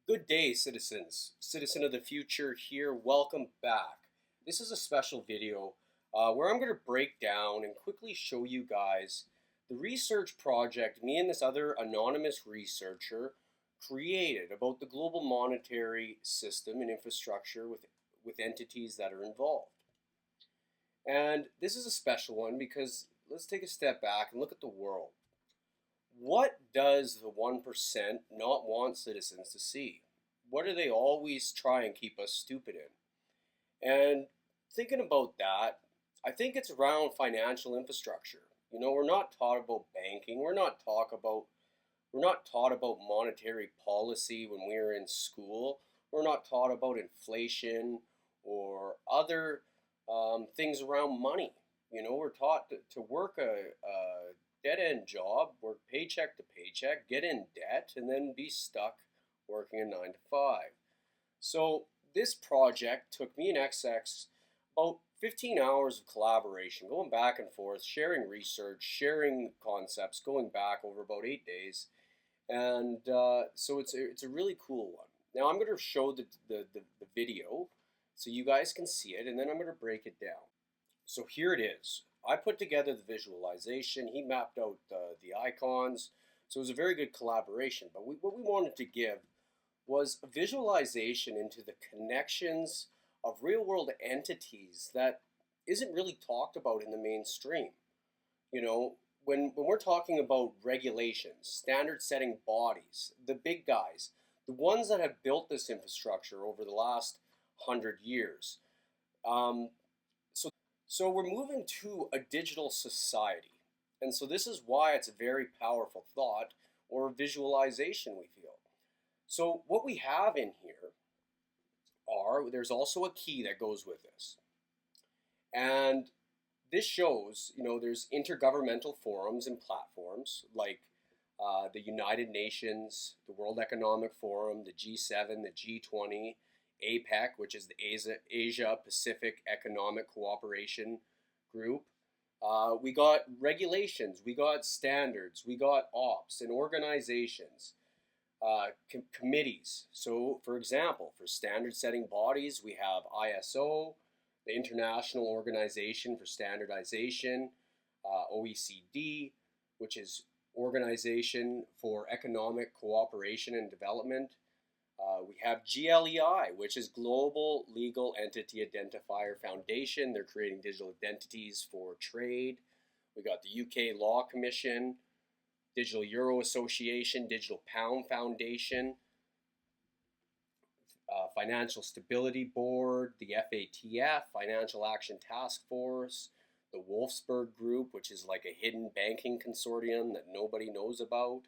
Good day, citizens. Citizen of the future here. Welcome back. This is a special video where I'm going to break down and quickly show you guys the research project me and this other anonymous researcher created about the global monetary system and infrastructure with entities that are involved. And this is a special one because let's take a step back and look at the world. What does the 1% not want citizens to see? What do they always try and keep us stupid in? And thinking about that, I think it's around financial infrastructure. We're not taught about banking. We're not taught about monetary policy when we were in school. We're not taught about inflation or other things around money. We're taught to work a dead end job, work paycheck to paycheck, get in debt, and then be stuck working a 9 to 5. So this project took me and XX about 15 hours of collaboration, going back and forth, sharing research, sharing concepts, going back over about 8 days. And so it's a really cool one. Now I'm going to show the video so you guys can see it, and then I'm going to break it down. So here it is. I put together the visualization. He mapped out the icons. So it was a very good collaboration. But what we wanted to give was a visualization into the connections of real-world entities that isn't really talked about in the mainstream. When we're talking about regulations, standard-setting bodies, the big guys, the ones that have built this infrastructure over the last 100 years. So we're moving to a digital society. And so this is why it's a very powerful thought or visualization, we feel. So what we have in here there's also a key that goes with this. And this shows, there's intergovernmental forums and platforms like the United Nations, the World Economic Forum, the G7, the G20, APEC, which is the Asia Pacific Economic Cooperation Group. We got regulations, we got standards, we got ops and organizations, committees. So, for example, for standard setting bodies, we have ISO, the International Organization for Standardization, OECD, which is Organization for Economic Cooperation and Development. We have GLEI, which is Global Legal Entity Identifier Foundation. They're creating digital identities for trade. We got the UK Law Commission, Digital Euro Association, Digital Pound Foundation, Financial Stability Board, the FATF, Financial Action Task Force, the Wolfsburg Group, which is like a hidden banking consortium that nobody knows about,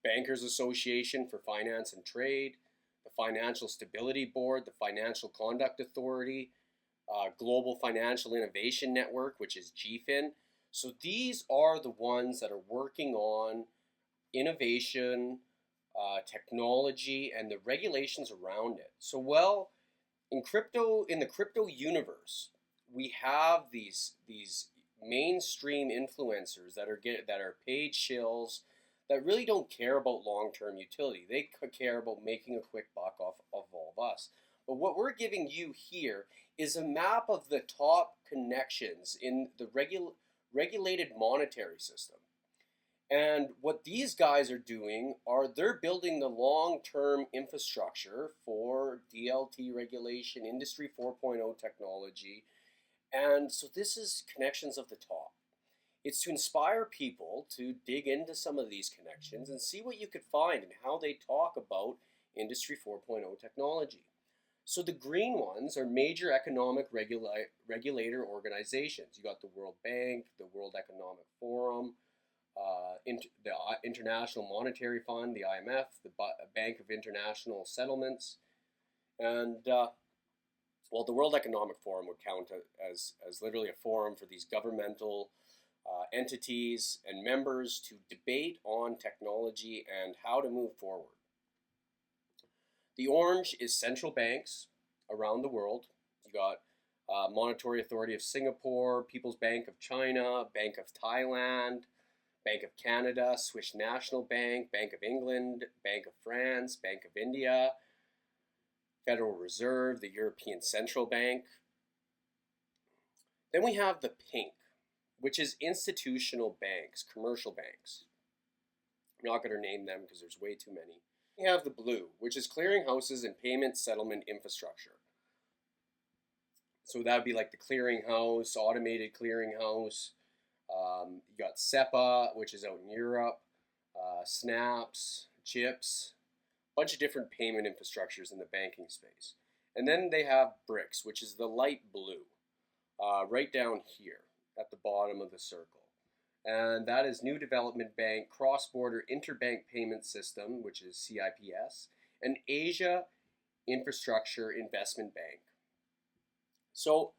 Bankers Association for Finance and Trade, the Financial Stability Board, the Financial Conduct Authority, Global Financial Innovation Network, which is GFIN. So these are the ones that are working on innovation, technology, and the regulations around it. So, in the crypto universe, we have these mainstream influencers that are paid shills that really don't care about long-term utility. They care about making a quick buck off of all of us. But what we're giving you here is a map of the top connections in the regulated monetary system. And what these guys are doing they're building the long-term infrastructure for DLT regulation, Industry 4.0 technology. And so this is connections of the top. It's to inspire people to dig into some of these connections and see what you could find and how they talk about Industry 4.0 technology. So the green ones are major economic regulator organizations. You got the World Bank, the World Economic Forum, the International Monetary Fund, the IMF, the Bank of International Settlements, and the World Economic Forum would count as literally a forum for these governmental entities and members to debate on technology and how to move forward. The orange is central banks around the world. You got Monetary Authority of Singapore, People's Bank of China, Bank of Thailand, Bank of Canada, Swiss National Bank, Bank of England, Bank of France, Bank of India, Federal Reserve, the European Central Bank. Then we have the pink, which is institutional banks, commercial banks. I'm not going to name them because there's way too many. We have the blue, which is clearinghouses and payment settlement infrastructure. So that would be like the clearinghouse, automated clearinghouse. You got SEPA, which is out in Europe, Snaps, Chips, a bunch of different payment infrastructures in the banking space. And then they have BRICS, which is the light blue, right down here at the bottom of the circle. And that is New Development Bank, Cross-Border Interbank Payment System, which is CIPS, and Asia Infrastructure Investment Bank. So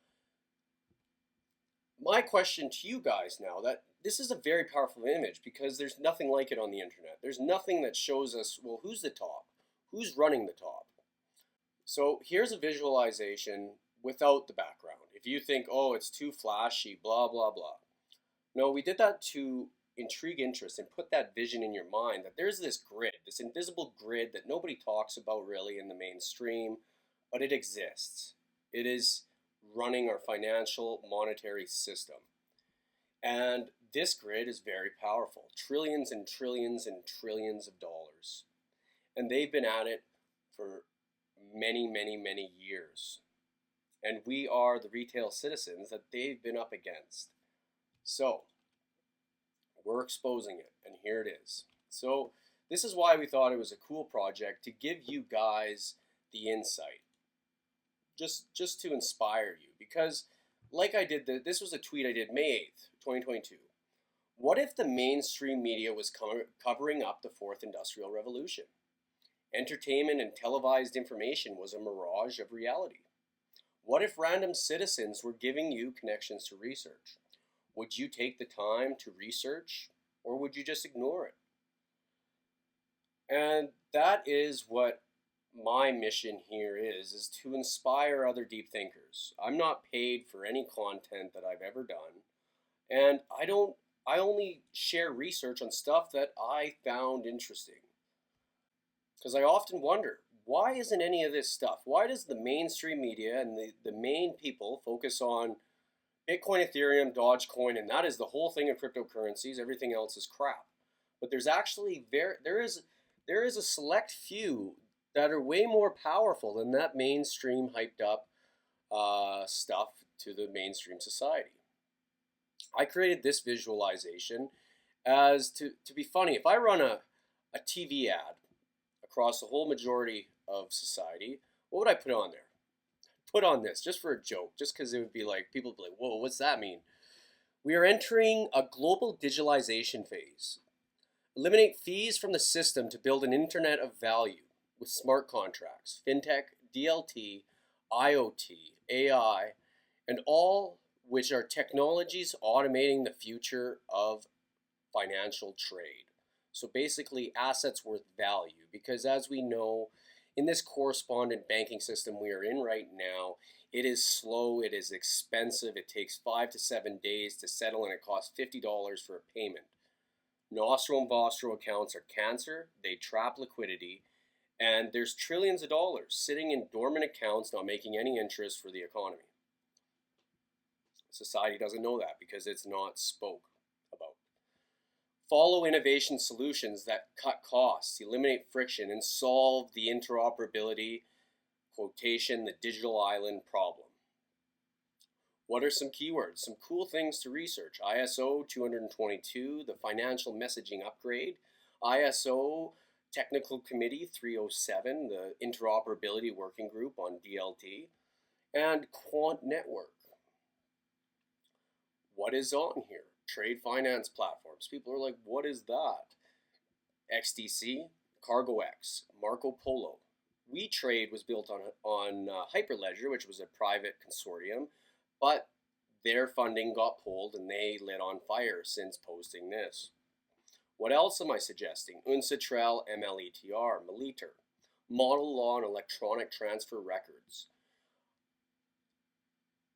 my question to you guys now, that this is a very powerful image because there's nothing like it on the internet. There's nothing that shows us, well, who's the top? Who's running the top? So here's a visualization without the background. If you think, oh, it's too flashy, blah, blah, blah. No, we did that to intrigue interest and put that vision in your mind that there's this grid, this invisible grid that nobody talks about really in the mainstream, but it exists. It is running our financial monetary system. And this grid is very powerful. Trillions and trillions and trillions of dollars. And they've been at it for many, many, many years. And we are the retail citizens that they've been up against. So we're exposing it, and here it is. So this is why we thought it was a cool project, to give you guys the insight, just to inspire you. Because like I did, this was a tweet I did May 8th, 2022. What if the mainstream media was covering up the fourth industrial revolution? Entertainment and televised information was a mirage of reality. What if random citizens were giving you connections to research? Would you take the time to research, or would you just ignore it? And that is what my mission here is to inspire other deep thinkers. I'm not paid for any content that I've ever done, and I only share research on stuff that I found interesting. Because I often wonder, why isn't any of this stuff? Why does the mainstream media and the main people focus on Bitcoin, Ethereum, Dogecoin, and that is the whole thing of cryptocurrencies? Everything else is crap. But there's actually there is a select few that are way more powerful than that mainstream hyped up stuff to the mainstream society. I created this visualization as to be funny. If I run a TV ad across the whole majority of society, what would I put on there? Put on this, just for a joke, just because it would be like, people would be like, whoa, what's that mean? We are entering a global digitalization phase. Eliminate fees from the system to build an internet of value with smart contracts, fintech, DLT, IoT, AI, and all which are technologies automating the future of financial trade. So basically, assets worth value, because as we know, in this correspondent banking system we are in right now, it is slow, it is expensive, it takes 5 to 7 days to settle, and it costs $50 for a payment. Nostro and Vostro accounts are cancer, they trap liquidity, and there's trillions of dollars sitting in dormant accounts not making any interest for the economy. Society doesn't know that because it's not spoke about. Follow innovation solutions that cut costs, eliminate friction, and solve the interoperability, quotation, the digital island problem. What are some keywords? Some cool things to research. ISO 222, the financial messaging upgrade. ISO Technical Committee 307, the interoperability working group on DLT. And Quant Network. What is on here? Trade finance platforms. People are like, what is that? XDC, CargoX, Marco Polo. WeTrade was built on Hyperledger, which was a private consortium, but their funding got pulled and they lit on fire since posting this. What else am I suggesting? UNCITRAL MLETR, Meliter, Model Law and Electronic Transfer Records.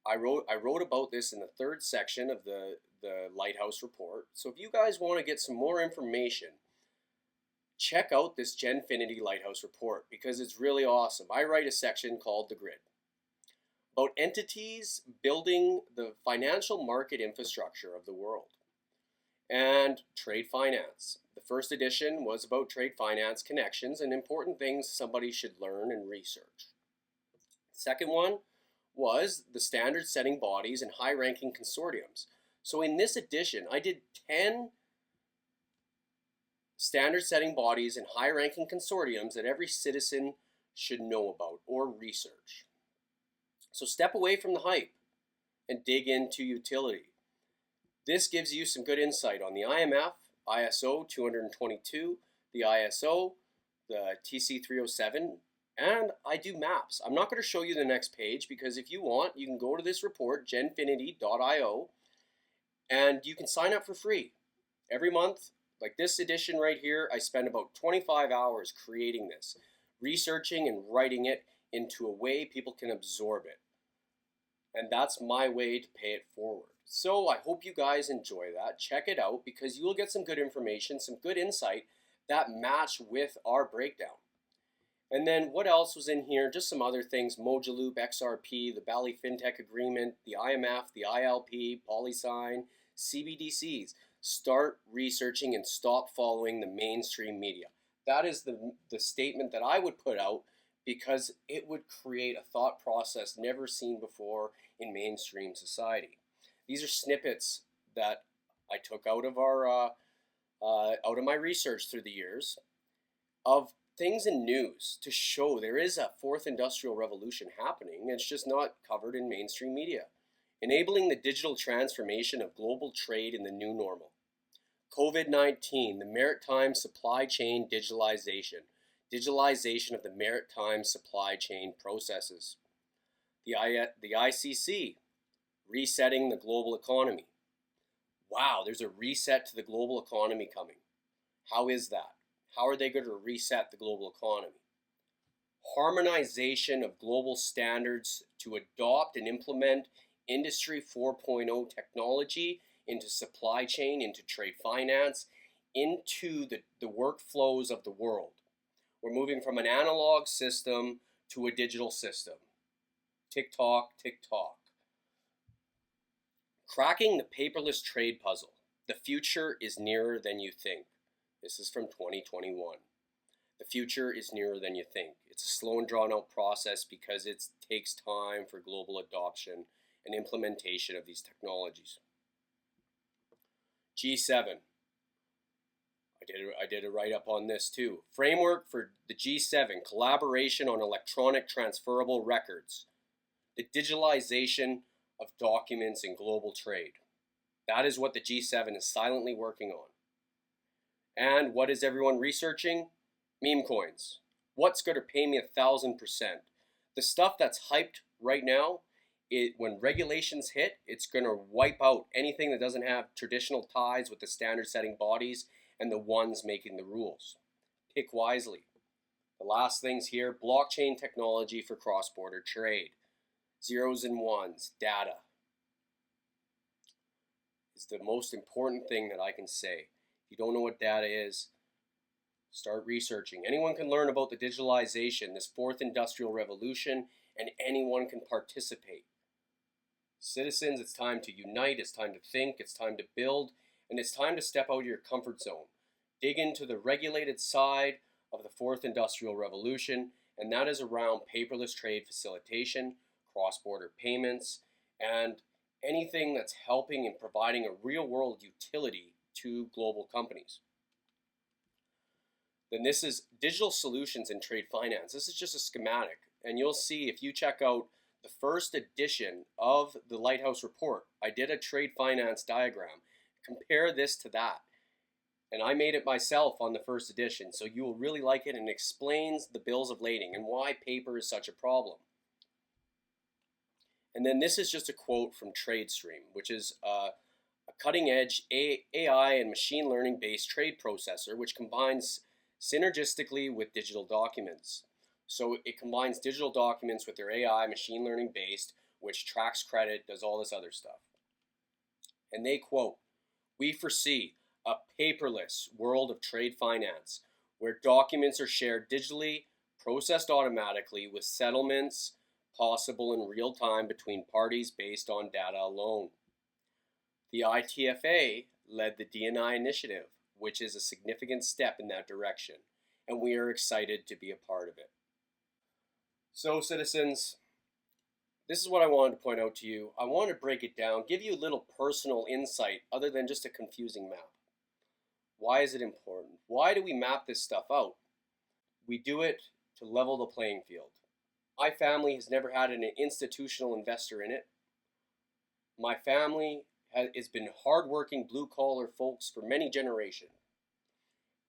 I wrote about this in the third section of the Lighthouse report. So if you guys want to get some more information, check out this Genfinity Lighthouse report because it's really awesome. I write a section called The Grid about entities building the financial market infrastructure of the world and trade finance. The first edition was about trade finance connections and important things somebody should learn and research. The second one was the standard setting bodies and high ranking consortiums. So in this edition, I did 10 standard setting bodies and high ranking consortiums that every citizen should know about or research. So step away from the hype and dig into utility. This gives you some good insight on the IMF, ISO 222, the ISO, the TC 307, and I do maps. I'm not going to show you the next page because if you want, you can go to this report, genfinity.io, and you can sign up for free. Every month, like this edition right here, I spend about 25 hours creating this, researching and writing it into a way people can absorb it. And that's my way to pay it forward. So I hope you guys enjoy that. Check it out because you'll get some good information, some good insight that match with our breakdown. And then what else was in here? Just some other things, Mojaloop, XRP, the Bali FinTech Agreement, the IMF, the ILP, PolySign, CBDCs. Start researching and stop following the mainstream media. That is the statement that I would put out because it would create a thought process never seen before in mainstream society. These are snippets that I took out of my research through the years of things in news to show there is a fourth industrial revolution happening. It's just not covered in mainstream media. Enabling the digital transformation of global trade in the new normal. COVID-19, the maritime supply chain digitalization. Digitalization of the maritime supply chain processes. The ICC, resetting the global economy. Wow, there's a reset to the global economy coming. How is that? How are they going to reset the global economy? Harmonization of global standards to adopt and implement Industry 4.0 technology into supply chain, into trade finance, into the workflows of the world. We're moving from an analog system to a digital system. Tick-tock, tick-tock. Cracking the paperless trade puzzle. The future is nearer than you think. This is from 2021. The future is nearer than you think. It's a slow and drawn out process because it takes time for global adoption and implementation of these technologies. G7. I did a write-up on this too. Framework for the G7, collaboration on electronic transferable records. The digitalization of documents in global trade. That is what the G7 is silently working on. And what is everyone researching? Meme coins. What's going to pay me 1,000%? The stuff that's hyped right now, when regulations hit, it's going to wipe out anything that doesn't have traditional ties with the standard setting bodies and the ones making the rules. Pick wisely. The last things here, blockchain technology for cross-border trade. Zeros and ones, data is the most important thing that I can say. If you don't know what data is, start researching. Anyone can learn about the digitalization, this fourth industrial revolution, and anyone can participate. Citizens, it's time to unite, it's time to think, it's time to build, and it's time to step out of your comfort zone. Dig into the regulated side of the fourth industrial revolution, and that is around paperless trade facilitation, cross-border payments, and anything that's helping and providing a real-world utility to global companies. Then this is digital solutions in trade finance. This is just a schematic, and you'll see if you check out the first edition of the Lighthouse report, I did a trade finance diagram. Compare this to that. And I made it myself on the first edition, so you will really like it, and it explains the bills of lading and why paper is such a problem. And then this is just a quote from TradeStream, which is a cutting-edge AI and machine learning-based trade processor, which combines synergistically with digital documents. So it combines digital documents with their AI, machine learning-based, which tracks credit, does all this other stuff. And they quote, "We foresee a paperless world of trade finance where documents are shared digitally, processed automatically, with settlements possible in real time between parties based on data alone." The ITFA led the D&I initiative, which is a significant step in that direction, and we are excited to be a part of it. So, citizens, this is what I wanted to point out to you. I want to break it down, give you a little personal insight other than just a confusing map. Why is it important? Why do we map this stuff out? We do it to level the playing field. My family has never had an institutional investor in it. My family has been hardworking blue-collar folks for many generations,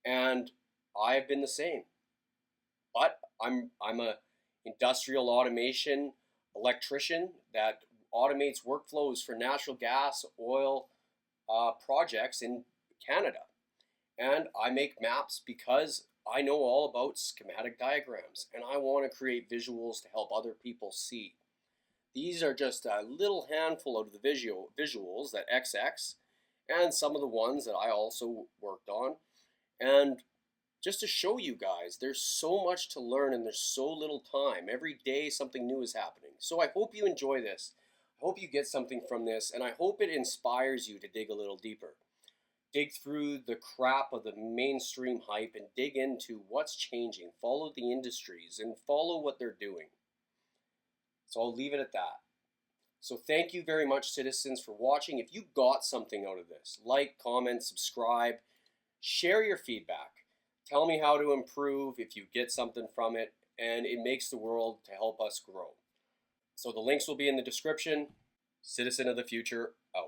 and I have been the same. But I'm a industrial automation electrician that automates workflows for natural gas, oil projects in Canada. And I make maps because I know all about schematic diagrams, and I want to create visuals to help other people see. These are just a little handful of the visuals that XX and some of the ones that I also worked on. And just to show you guys, there's so much to learn and there's so little time. Every day something new is happening. So I hope you enjoy this. I hope you get something from this, and I hope it inspires you to dig a little deeper. Dig through the crap of the mainstream hype and dig into what's changing. Follow the industries and follow what they're doing. So I'll leave it at that. So thank you very much, citizens, for watching. If you got something out of this, like, comment, subscribe, share your feedback. Tell me how to improve if you get something from it, and it makes the world to help us grow. So the links will be in the description. Citizen of the Future, out.